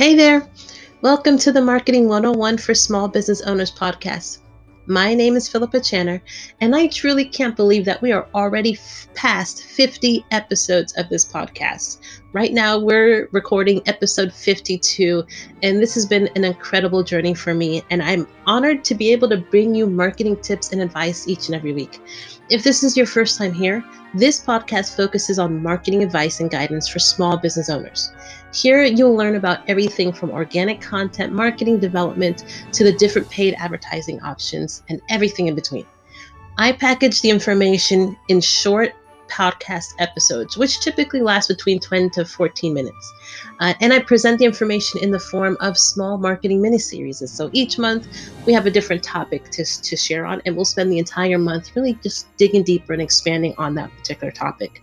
Hey there. Welcome to the Marketing 101 for Small Business Owners podcast. My name is Philippa Channer, and I truly can't believe that we are already past 50 episodes of this podcast. Right now, we're recording episode 52, and this has been an incredible journey for me, and I'm honored to be able to bring you marketing tips and advice each and every week. If this is your first time here, this podcast focuses on marketing advice and guidance for small business owners. Here, you'll learn about everything from organic content marketing development to the different paid advertising options and everything in between. I package the information in short podcast episodes, which typically last between 20 to 14 minutes. And I present the information in the form of small marketing mini-series. So each month we have a different topic to share on, and we'll spend the entire month really just digging deeper and expanding on that particular topic.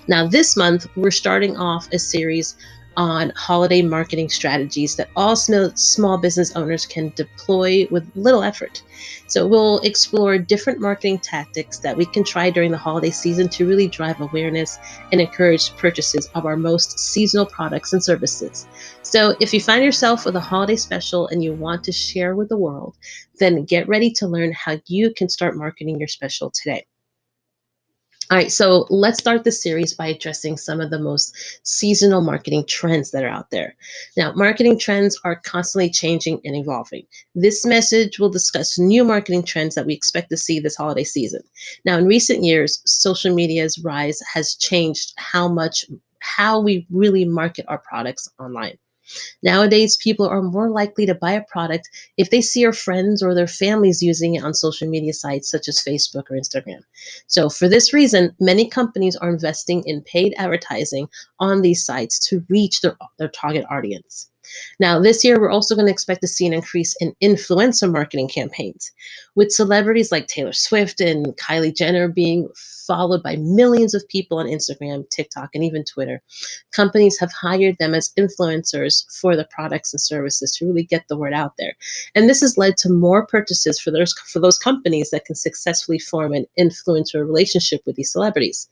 Now, this month, we're starting off a series on holiday marketing strategies that all small business owners can deploy with little effort. So we'll explore different marketing tactics that we can try during the holiday season to really drive awareness and encourage purchases of our most seasonal products and services. So if you find yourself with a holiday special and you want to share with the world, then get ready to learn how you can start marketing your special today. All right, so let's start this series by addressing some of the most seasonal marketing trends that are out there. Now, marketing trends are constantly changing and evolving. This message will discuss new marketing trends that we expect to see this holiday season. Now, in recent years, social media's rise has changed how we really market our products online. Nowadays, people are more likely to buy a product if they see their friends or their families using it on social media sites such as Facebook or Instagram. So, for this reason, many companies are investing in paid advertising on these sites to reach their target audience. Now, this year, we're also going to expect to see an increase in influencer marketing campaigns, with celebrities like Taylor Swift and Kylie Jenner being followed by millions of people on Instagram, TikTok, and even Twitter. Companies have hired them as influencers for the products and services to really get the word out there. And this has led to more purchases for those companies that can successfully form an influencer relationship with these celebrities.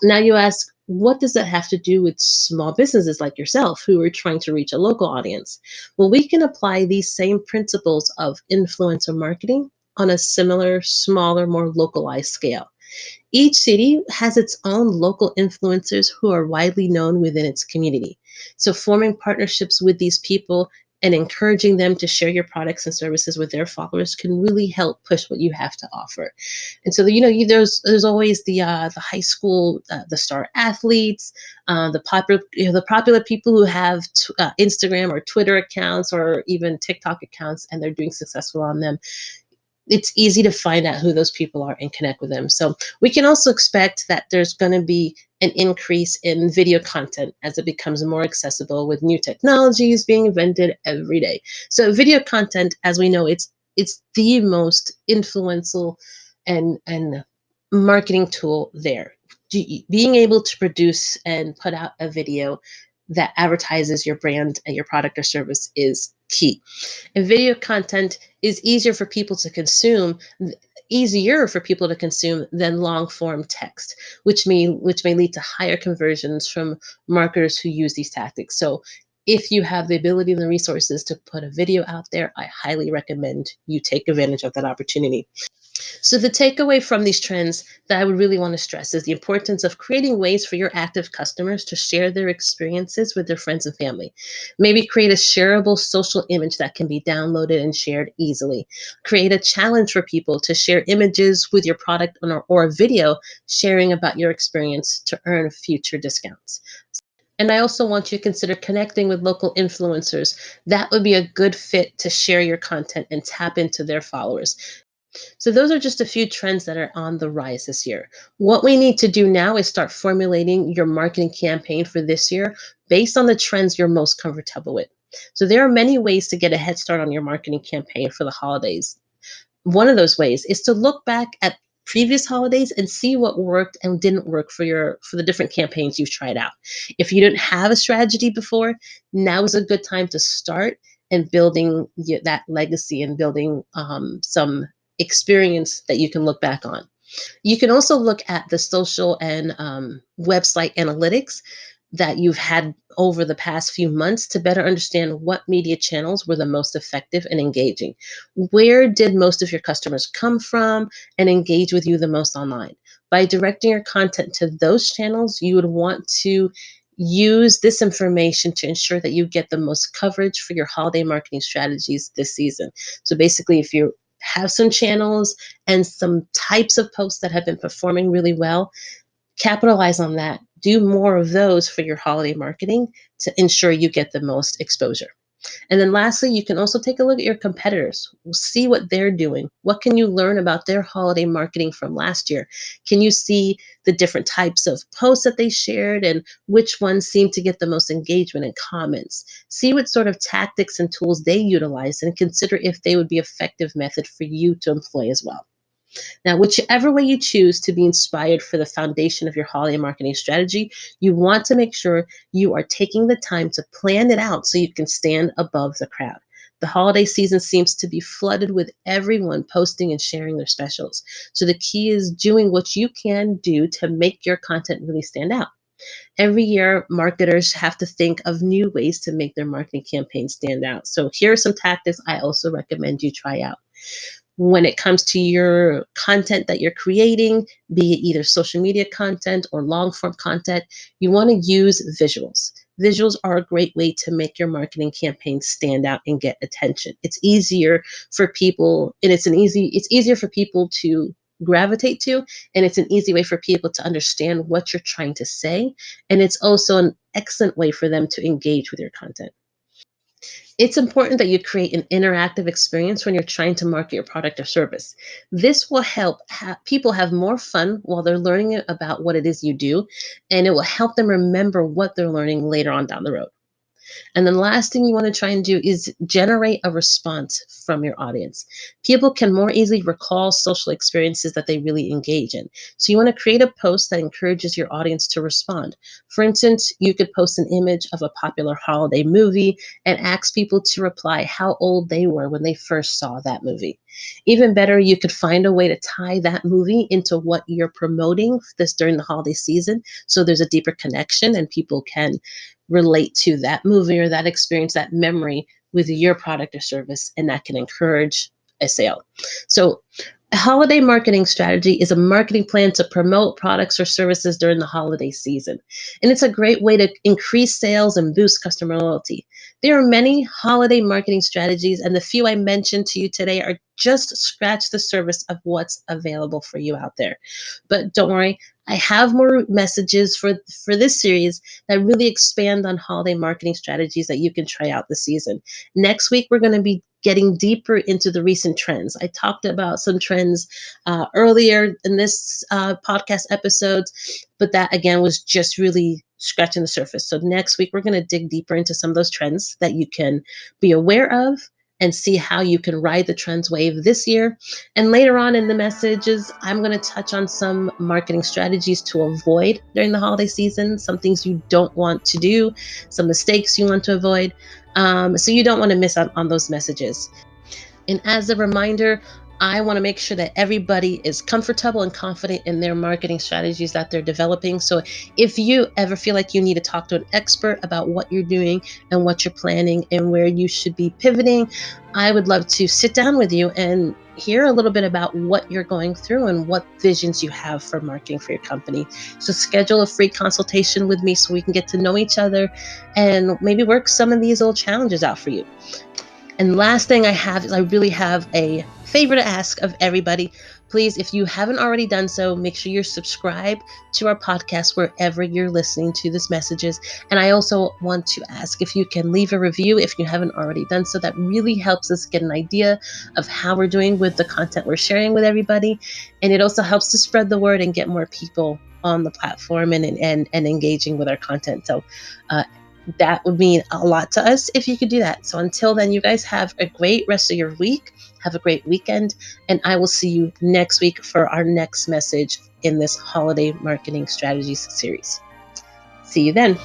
Now you ask, what does that have to do with small businesses like yourself who are trying to reach a local audience? Well, we can apply these same principles of influencer marketing on a similar, smaller, more localized scale. Each city has its own local influencers who are widely known within its community. So, forming partnerships with these people and encouraging them to share your products and services with their followers can really help push what you have to offer. And so, there's always the high school, the star athletes, the popular people who have Instagram or Twitter accounts or even TikTok accounts, and they're doing successful on them. It's easy to find out who those people are and connect with them. So we can also expect that there's going to be an increase in video content as it becomes more accessible with new technologies being invented every day. So video content, as we know, it's the most influential and marketing tool there. Being able to produce and put out a video that advertises your brand and your product or service is key. And video content is easier for people to consume than long form text, which may lead to higher conversions from marketers who use these tactics. So if you have the ability and the resources to put a video out there, I highly recommend you take advantage of that opportunity. So, the takeaway from these trends that I would really want to stress is the importance of creating ways for your active customers to share their experiences with their friends and family. Maybe create a shareable social image that can be downloaded and shared easily. Create a challenge for people to share images with your product or a video sharing about your experience to earn future discounts. And I also want you to consider connecting with local influencers. That would be a good fit to share your content and tap into their followers. So those are just a few trends that are on the rise this year. What we need to do now is start formulating your marketing campaign for this year based on the trends you're most comfortable with. So there are many ways to get a head start on your marketing campaign for the holidays. One of those ways is to look back at previous holidays and see what worked and didn't work for the different campaigns you've tried out. If you didn't have a strategy before, now is a good time to start and building that legacy and building some experience that you can look back on. You can also look at the social and website analytics. that you've had over the past few months to better understand what media channels were the most effective and engaging. Where did most of your customers come from and engage with you the most online? By directing your content to those channels, you would want to use this information to ensure that you get the most coverage for your holiday marketing strategies this season. So basically, if you have some channels and some types of posts that have been performing really well, capitalize on that. Do more of those for your holiday marketing to ensure you get the most exposure. And then lastly, you can also take a look at your competitors. See what they're doing. What can you learn about their holiday marketing from last year? Can you see the different types of posts that they shared and which ones seem to get the most engagement and comments? See what sort of tactics and tools they utilize and consider if they would be effective method for you to employ as well. Now, whichever way you choose to be inspired for the foundation of your holiday marketing strategy, you want to make sure you are taking the time to plan it out so you can stand above the crowd. The holiday season seems to be flooded with everyone posting and sharing their specials. So the key is doing what you can do to make your content really stand out. Every year, marketers have to think of new ways to make their marketing campaign stand out. So here are some tactics I also recommend you try out. When it comes to your content that you're creating, be it either social media content or long form content, you want to use visuals. Visuals are a great way to make your marketing campaign stand out and get attention. It's easier for people, and it's easier for people to gravitate to, and it's an easy way for people to understand what you're trying to say, and it's also an excellent way for them to engage with your content. It's important that you create an interactive experience when you're trying to market your product or service. This will help people have more fun while they're learning about what it is you do, and it will help them remember what they're learning later on down the road. And then last thing you want to try and do is generate a response from your audience. People can more easily recall social experiences that they really engage in. So you want to create a post that encourages your audience to respond. For instance, you could post an image of a popular holiday movie and ask people to reply how old they were when they first saw that movie. Even better, you could find a way to tie that movie into what you're promoting this during the holiday season so there's a deeper connection and people can relate to that movie or that experience, that memory with your product or service, and that can encourage a sale. So, a holiday marketing strategy is a marketing plan to promote products or services during the holiday season. And it's a great way to increase sales and boost customer loyalty. There are many holiday marketing strategies, and the few I mentioned to you today are just scratch the surface of what's available for you out there. But don't worry, I have more messages for this series that really expand on holiday marketing strategies that you can try out this season. Next week, we're going to be getting deeper into the recent trends. I talked about some trends earlier in this podcast episodes, but that again was just really scratching the surface. So next week, we're going to dig deeper into some of those trends that you can be aware of and see how you can ride the trends wave this year. And later on in the messages, I'm going to touch on some marketing strategies to avoid during the holiday season, some things you don't want to do, some mistakes you want to avoid. So you don't want to miss out on those messages. And as a reminder, I want to make sure that everybody is comfortable and confident in their marketing strategies that they're developing. So if you ever feel like you need to talk to an expert about what you're doing and what you're planning and where you should be pivoting, I would love to sit down with you and hear a little bit about what you're going through and what visions you have for marketing for your company. So schedule a free consultation with me so we can get to know each other and maybe work some of these little challenges out for you. And last thing I have is I really have a favor to ask of everybody. Please, if you haven't already done so, make sure you're subscribed to our podcast wherever you're listening to these messages. And I also want to ask if you can leave a review if you haven't already done so. That really helps us get an idea of how we're doing with the content we're sharing with everybody. And it also helps to spread the word and get more people on the platform and engaging with our content. So that would mean a lot to us if you could do that. So until then, you guys have a great rest of your week. Have a great weekend. And I will see you next week for our next message in this holiday marketing strategies series. See you then.